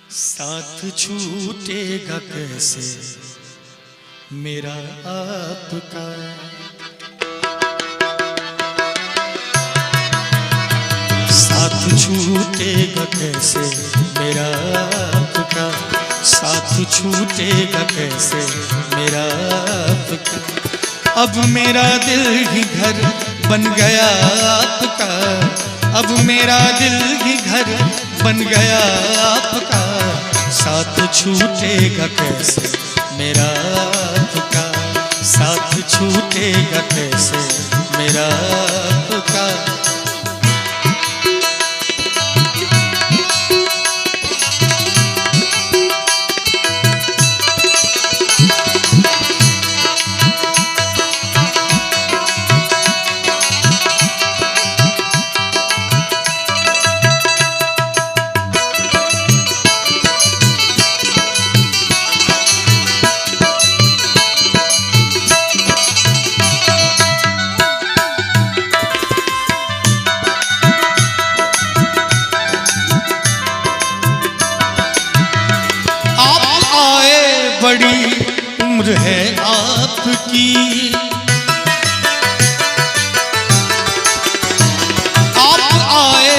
साथ छूटेगा कैसे मेरा आपका, साथ छूटेगा कैसे मेरा आपका, साथ छूटेगा कैसे मेरा आपका। अब मेरा दिल ही घर बन गया आपका, अब मेरा दिल ही घर बन गया आपका। साथ छूटेगा कैसे मेरा आपका, साथ छूटेगा कैसे मेरा आपका। बड़ी उम्र है आपकी, आप आए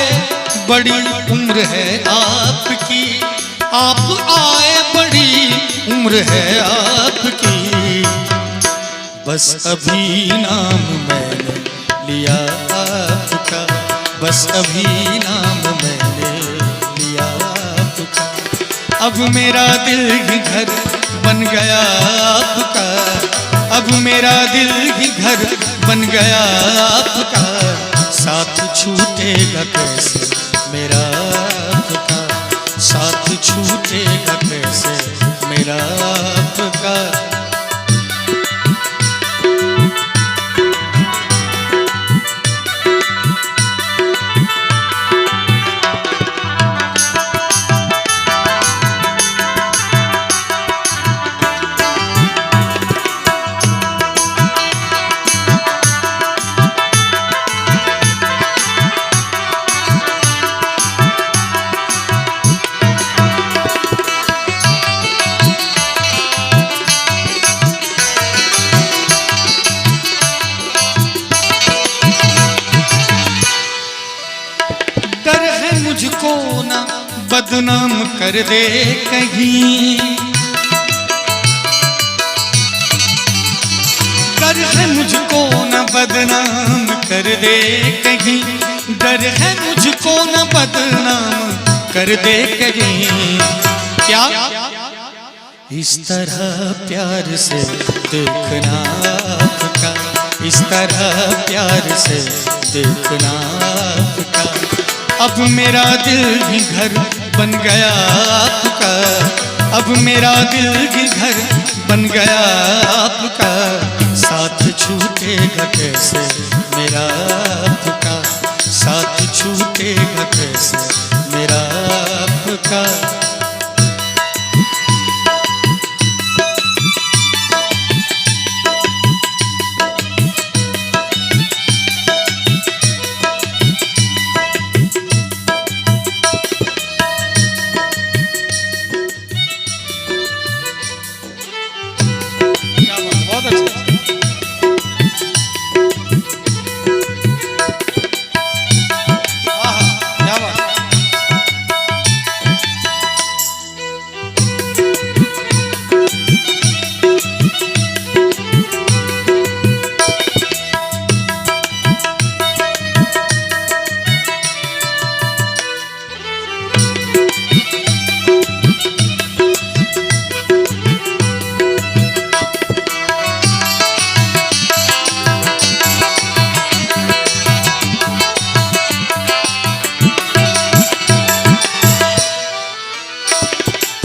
बड़ी उम्र है आपकी, आप आए बड़ी उम्र है आपकी। बस अभी नाम मैंने लिया आपका, बस अभी नाम मैंने लिया आपका। अब मेरा दिल ही घर बन गया आपका, अब मेरा दिल ही घर बन गया आपका। साथ छूटेगा कैसे मेरा आपका, साथ छूटेगा कैसे मेरा आपका। मुझको ना बदनाम कर दे कहीं, डर है मुझको ना बदनाम कर दे कहीं, डर है मुझको ना बदनाम कर दे कहीं। क्या इस तरह प्यार से देखना आपका, इस तरह प्यार से देखना आपका। अब मेरा दिल ही घर बन गया आपका, अब मेरा दिल ही घर बन गया आपका। साथ छूटेगा कैसे मेरा आपका, साथ छूटेगा कैसे मेरा आपका।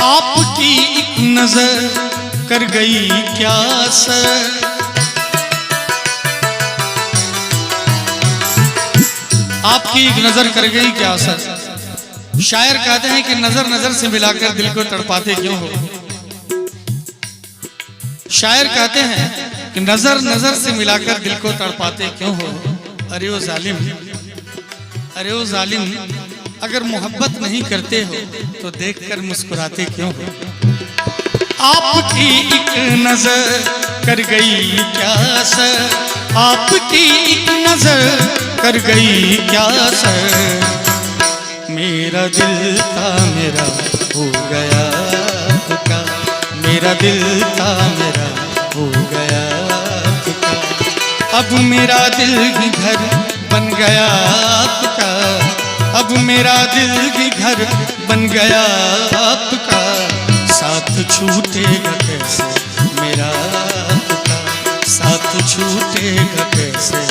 आपकी एक नजर कर गई क्या असर, आपकी एक नजर कर गई क्या असर। शायर कहते हैं कि नजर नजर से मिलाकर दिल को तड़पाते क्यों हो। शायर कहते हैं कि नजर नजर से मिलाकर दिल को तड़पाते क्यों हो। अरे ओ जालिम, अरे ओ जालिम, अगर मोहब्बत नहीं करते हो तो देखकर मुस्कुराते क्यों हो? आपकी एक नजर कर गई क्या असर, आपकी एक नजर कर गई क्या असर। मेरा दिल था मेरा हो गया धोखा, मेरा दिल था मेरा हो गया धोखा। अब मेरा दिल भी घर बन गया आपका, अब मेरा दिल भी घर बन गया आपका। साथ छूटेगा कैसे मेरा आपका, साथ छूटेगा कैसे